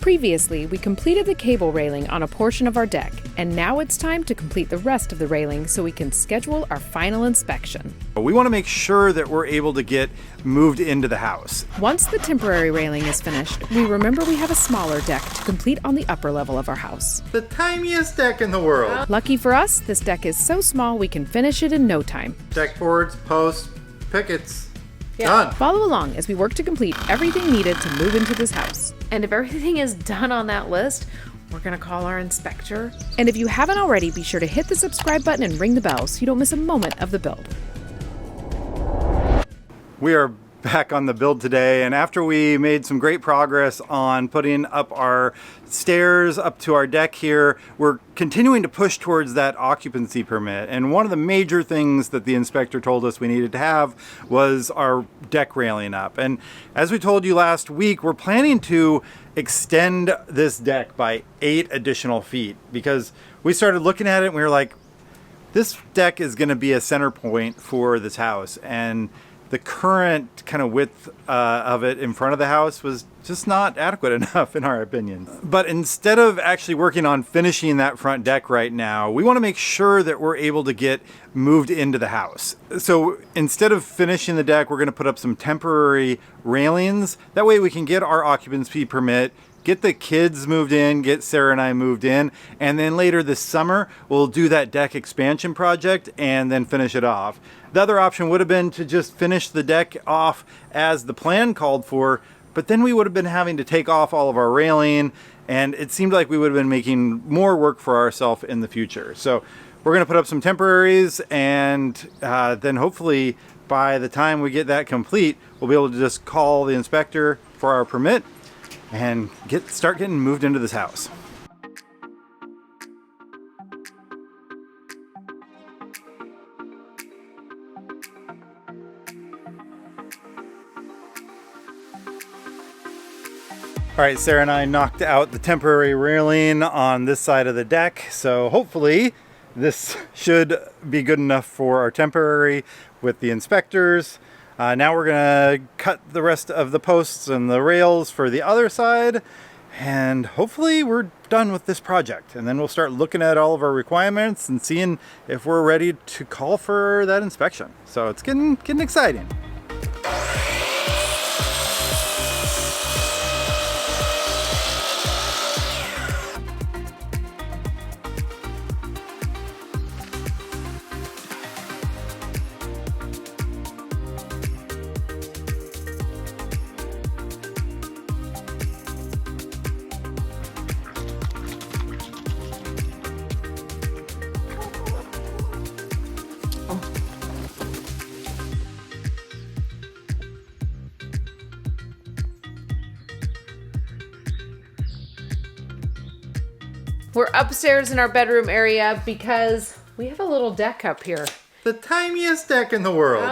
Previously, we completed the cable railing on a portion of our deck, and now it's time to complete the rest of the railing so we can schedule our final inspection. We want to make sure that we're able to get moved into the house. Once the temporary railing is finished, we remember we have a smaller deck to complete on the upper level of our house. The tiniest deck in the world. Lucky for us, this deck is so small we can finish it in no time. Deck boards, posts, pickets. Yeah. Done. Follow along as we work to complete everything needed to move into this house. And if everything is done on that list, we're gonna call our inspector. And if you haven't already, be sure to hit the subscribe button and ring the bell so you don't miss a moment of the build. We are back on the build today, and after we made some great progress on putting up our stairs up to our deck here, we're continuing to push towards that occupancy permit. And one of the major things that the inspector told us we needed to have was our deck railing up. And as we told you last week, we're planning to extend this deck by 8 additional feet, because we started looking at it and we were like, this deck is going to be a center point for this house, and the current kind of width of it in front of the house was just not adequate enough in our opinion. But instead of actually working on finishing that front deck right now, we want to make sure that we're able to get moved into the house. So instead of finishing the deck, we're going to put up some temporary railings. That way we can get our occupancy permit, get the kids moved in, get Sarah and I moved in, and then later this summer, we'll do that deck expansion project and then finish it off. The other option would have been to just finish the deck off as the plan called for, but then we would have been having to take off all of our railing, and it seemed like we would have been making more work for ourselves in the future. So we're gonna put up some temporaries, and then hopefully by the time we get that complete, we'll be able to just call the inspector for our permit and start getting moved into this house. All right, Sarah and I knocked out the temporary railing on this side of the deck, so hopefully this should be good enough for our temporary with the inspectors. Now we're gonna cut the rest of the posts and the rails for the other side, and hopefully we're done with this project. And then we'll start looking at all of our requirements and seeing if we're ready to call for that inspection. So it's getting exciting. We're upstairs in our bedroom area because we have a little deck up here. The tiniest deck in the world.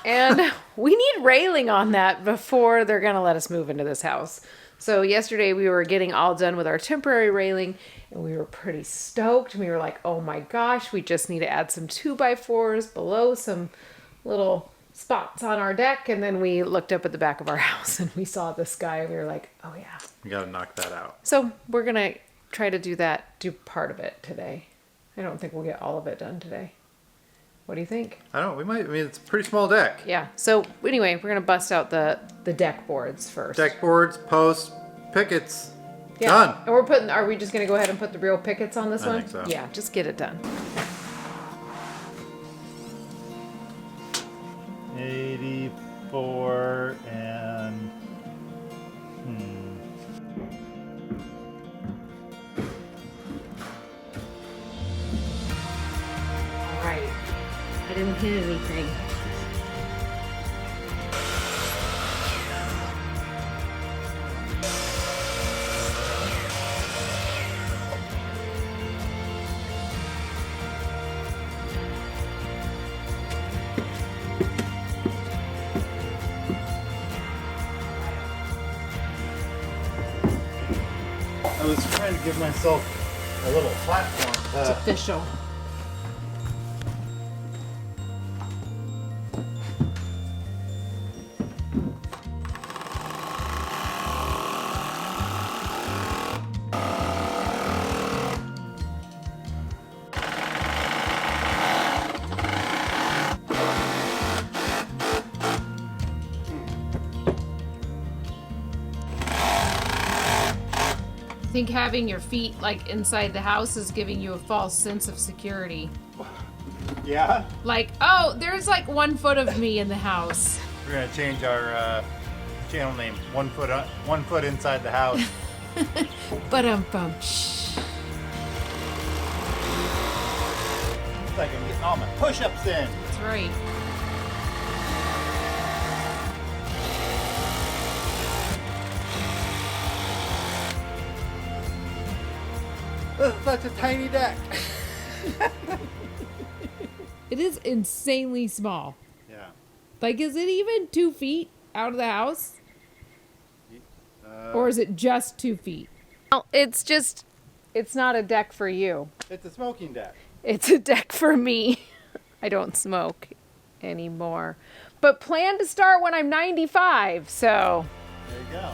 And we need railing on that before they're gonna let us move into this house. So yesterday we were getting all done with our temporary railing, and we were pretty stoked. We were like, oh my gosh, we just need to add some 2x4s below some little spots on our deck. And then we looked up at the back of our house and we saw this guy, and we were like, oh yeah. We gotta knock that out. So we're gonna try to do part of it today. I don't think we'll get all of it done today. What do you think? I don't know, we might. I mean, it's a pretty small deck. Yeah, so anyway, we're gonna bust out the deck boards first. Deck boards, posts, pickets. Yeah. Done. And are we just gonna go ahead and put the real pickets on this one? I think so. Yeah, just get it done. 84 and Right. I didn't hit anything. I was trying to give myself a little platform. It's official. think having your feet like inside the house is giving you a false sense of security? Yeah? Like, oh, there's like 1 foot of me in the house. We're gonna change our channel name. 1 foot inside the house. Ba-dum-bum. It's like I'm getting all my push-ups in. That's right. This is such a tiny deck. It is insanely small. Yeah. Like, is it even 2 feet out of the house? Or is it just 2 feet? Well, it's not a deck for you. It's a smoking deck. It's a deck for me. I don't smoke anymore. But plan to start when I'm 95, so. There you go.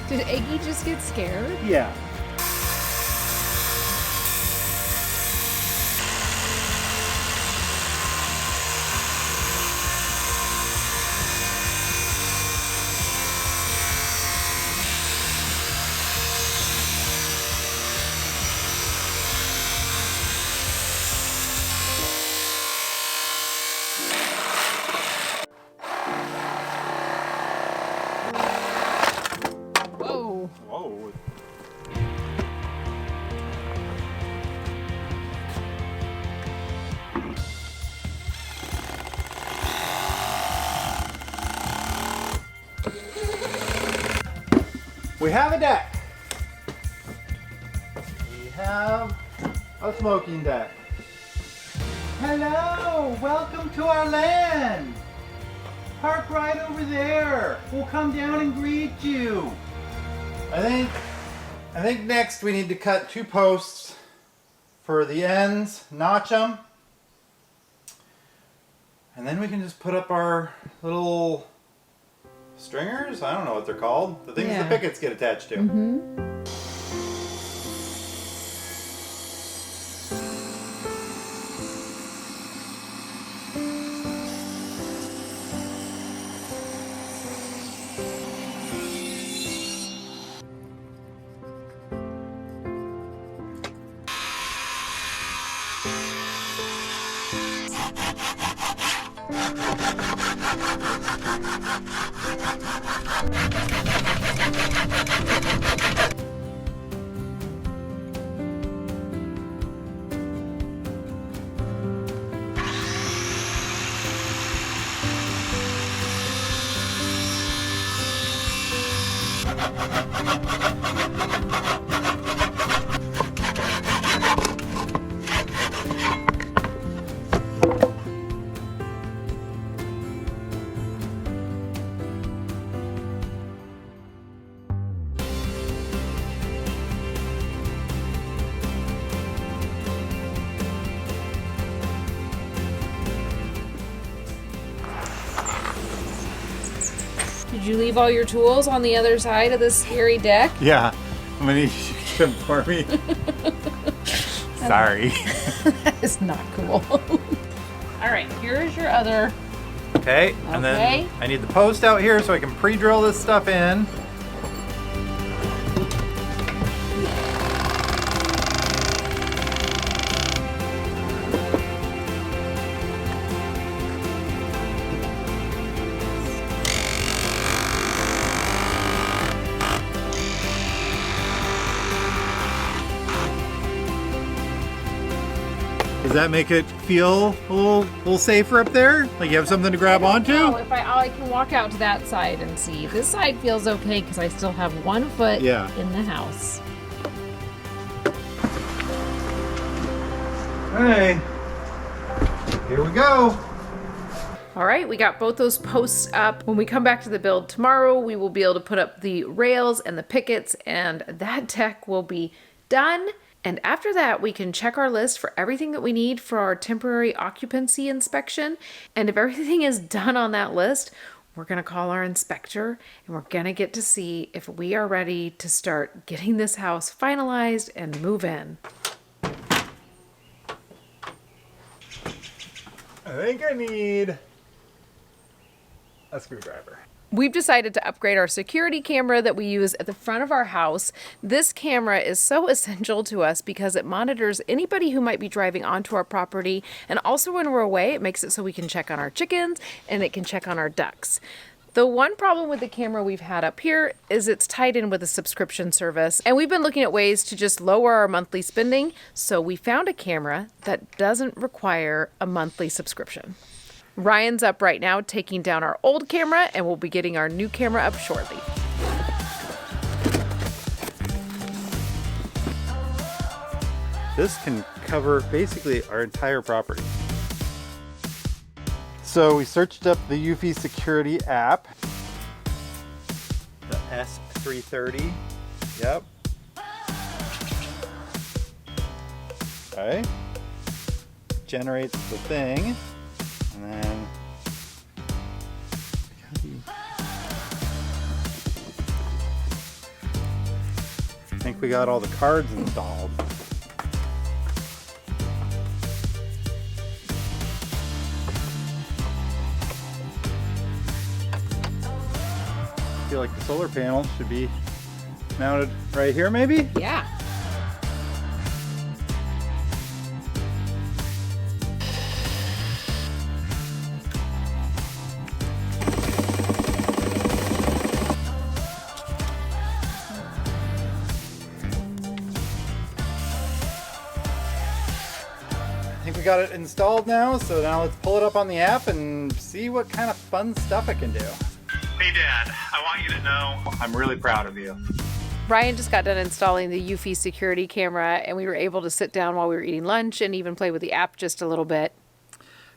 Did Eggie just get scared? Yeah. Whoa. Whoa. We have a deck. We have a smoking deck. Hello, welcome to our land. Park right over there. We'll come down and greet you. I think next we need to cut 2 posts for the ends, notch them, and then we can just put up our little stringers. I don't know what they're called. The things the pickets get attached to. Did you leave all your tools on the other side of this scary deck? Yeah, I'm gonna need you to get them for me. Sorry. That is not cool. All right, here's your other. Okay, and then I need the post out here so I can pre-drill this stuff in. Does that make it feel a little safer up there? Like you have something to grab onto? No, if I can walk out to that side and see. This side feels okay because I still have 1 foot in the house. Hey, here we go. All right, we got both those posts up. When we come back to the build tomorrow, we will be able to put up the rails and the pickets, and that deck will be done. And after that, we can check our list for everything that we need for our temporary occupancy inspection. And if everything is done on that list, we're going to call our inspector and we're going to get to see if we are ready to start getting this house finalized and move in. I think I need a screwdriver. We've decided to upgrade our security camera that we use at the front of our house. This camera is so essential to us because it monitors anybody who might be driving onto our property, and also when we're away, it makes it so we can check on our chickens and it can check on our ducks. The one problem with the camera we've had up here is it's tied in with a subscription service, and we've been looking at ways to just lower our monthly spending, so we found a camera that doesn't require a monthly subscription. Ryan's up right now taking down our old camera, and we'll be getting our new camera up shortly. This can cover basically our entire property. So we searched up the Eufy security app, the S330. Yep. Okay. Generates the thing, and then I think we got all the cards installed. I feel like the solar panel should be mounted right here, maybe? Yeah. I think we got it installed now, so now let's pull it up on the app and see what kind of fun stuff it can do. Hey Dad, I want you to know I'm really proud of you. Ryan just got done installing the Eufy security camera, and we were able to sit down while we were eating lunch and even play with the app just a little bit.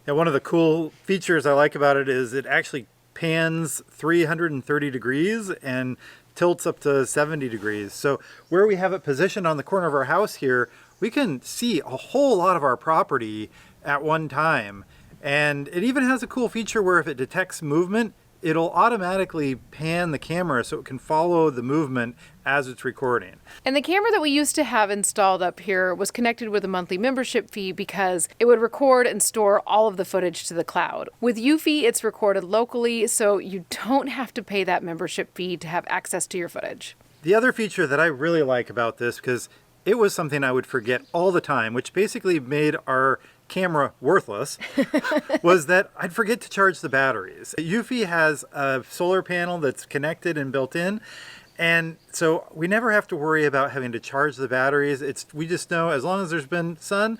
Yeah, one of the cool features I like about it is it actually pans 330 degrees and tilts up to 70 degrees. So where we have it positioned on the corner of our house here, we can see a whole lot of our property at one time. And it even has a cool feature where if it detects movement, it'll automatically pan the camera so it can follow the movement as it's recording. And the camera that we used to have installed up here was connected with a monthly membership fee because it would record and store all of the footage to the cloud. With Eufy, it's recorded locally, so you don't have to pay that membership fee to have access to your footage. The other feature that I really like about this, because it was something I would forget all the time, which basically made our camera worthless, was that I'd forget to charge the batteries. Eufy has a solar panel that's connected and built in, and so we never have to worry about having to charge the batteries. We just know as long as there's been sun,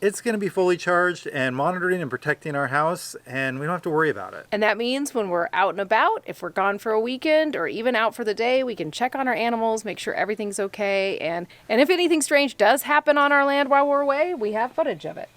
it's going to be fully charged and monitoring and protecting our house, and we don't have to worry about it. And that means when we're out and about, if we're gone for a weekend or even out for the day, we can check on our animals, make sure everything's okay, and if anything strange does happen on our land while we're away, we have footage of it.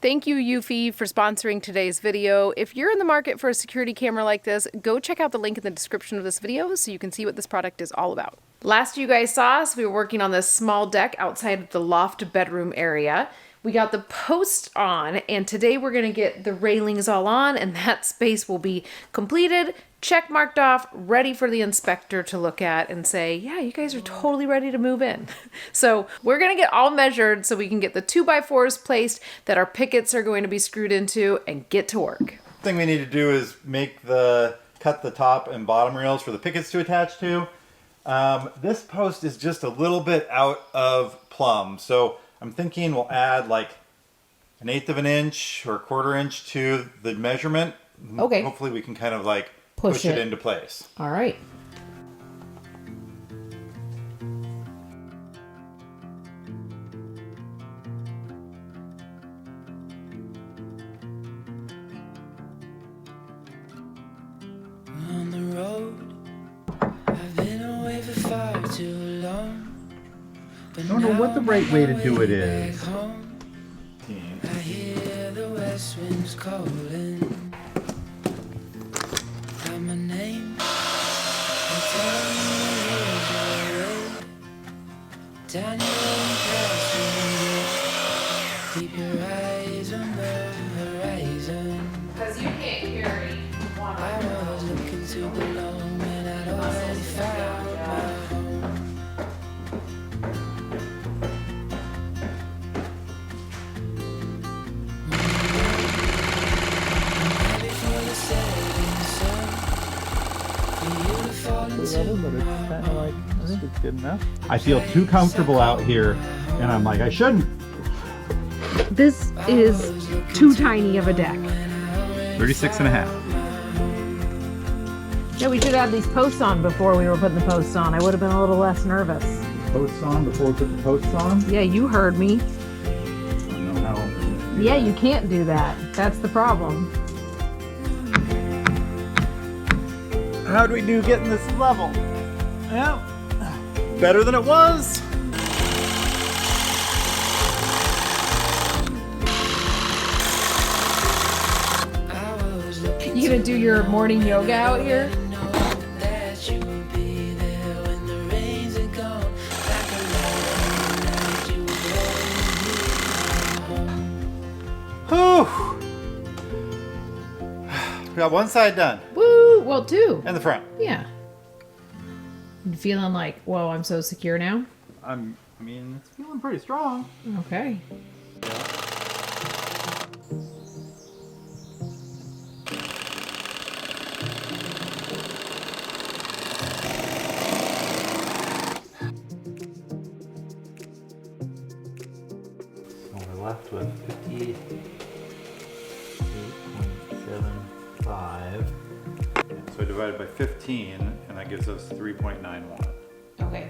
Thank you, Eufy, for sponsoring today's video. If you're in the market for a security camera like this, go check out the link in the description of this video so you can see what this product is all about. Last you guys saw us, we were working on this small deck outside of the loft bedroom area. We got the post on, and today we're gonna get the railings all on, and that space will be completed, check marked off, ready for the inspector to look at and say, yeah, you guys are totally ready to move in. So we're gonna get all measured so we can get the 2x4s placed that our pickets are going to be screwed into and get to work. The thing we need to do is cut the top and bottom rails for the pickets to attach to. This post is just a little bit out of plumb, so I'm thinking we'll add like 1/8 of an inch or 1/4 inch to the measurement. Okay. Hopefully we can kind of like push it into place. All right. On the road, I've been away for far too long. I don't know what the right way to do it is. I hear the west winds calling out my name. They tell me here's your road. Down your own path, keep your eyes on the horizon. Because you can't carry one. I was looking to belong when I'd already found my home. Before the setting sun, level, but it's kind of like, I think it's good enough. I feel too comfortable out here, and I'm like, I shouldn't. This is too tiny of a deck. 36 and a half. Yeah, we should have these posts on before we were putting the posts on. I would have been a little less nervous. Posts on before we put the posts on? Yeah, you heard me. I don't know how. Yeah, you can't do that. That's the problem. How'd we do getting this level? Yeah, better than it was. You gonna do your morning yoga out here? that you would be there when the rains are gone. Like a light that you would Whew. We got one side done, Woo! Well, two. and the front. Yeah. You feeling like, whoa, I'm so secure now? I mean, it's feeling pretty strong. Okay. So we're left with 58.75. So I divided by 15, and that gives us 3.91. Okay.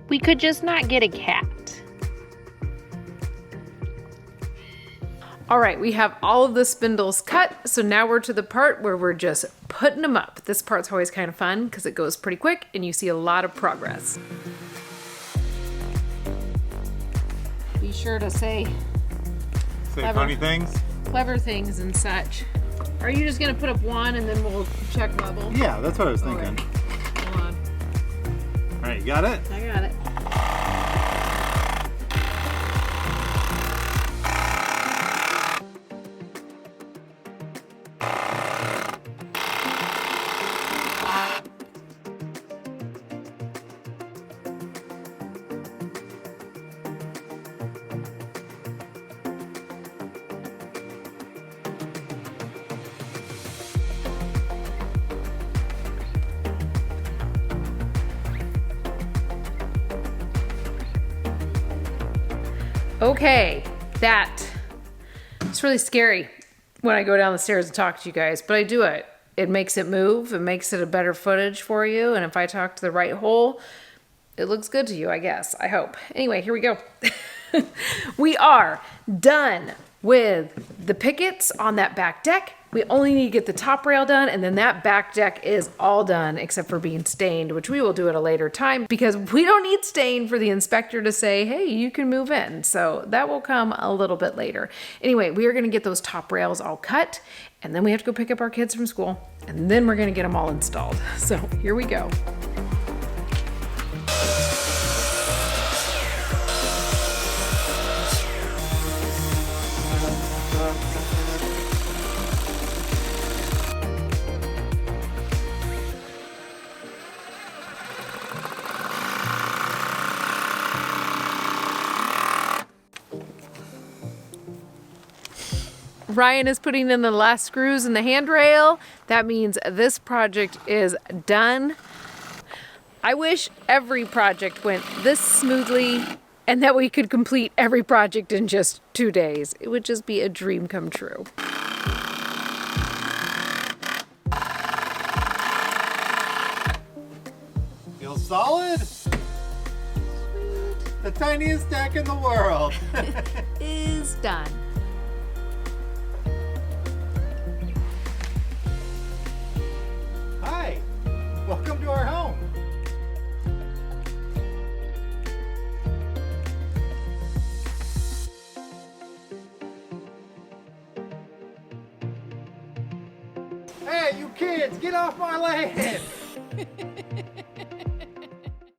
We could just not get a cat. All right, we have all of the spindles cut, so now we're to the part where we're just putting them up. This part's always kind of fun because it goes pretty quick and you see a lot of progress. Be sure to say Say Clever. funny things? clever things and such. Are you just gonna put up one and then we'll check level? Yeah, that's what I was thinking. Okay. Hold on. All right, you got it? I got it. Okay, it's really scary when I go down the stairs and talk to you guys, but I do it. It makes it move, it makes it a better footage for you, and if I talk to the right hole, it looks good to you, I guess. I hope. Anyway, here we go. We are done with the pickets on that back deck. We only need to get the top rail done, and then that back deck is all done except for being stained, which we will do at a later time because we don't need stain for the inspector to say, hey, you can move in. So that will come a little bit later. Anyway, we are gonna get those top rails all cut, and then we have to go pick up our kids from school, and then we're gonna get them all installed. So here we go. Ryan is putting in the last screws in the handrail. That means this project is done. I wish every project went this smoothly and that we could complete every project in just 2 days. It would just be a dream come true. Feels solid? The tiniest deck in the world. Is done. Hi, welcome to our home. Hey, you kids, get off my land!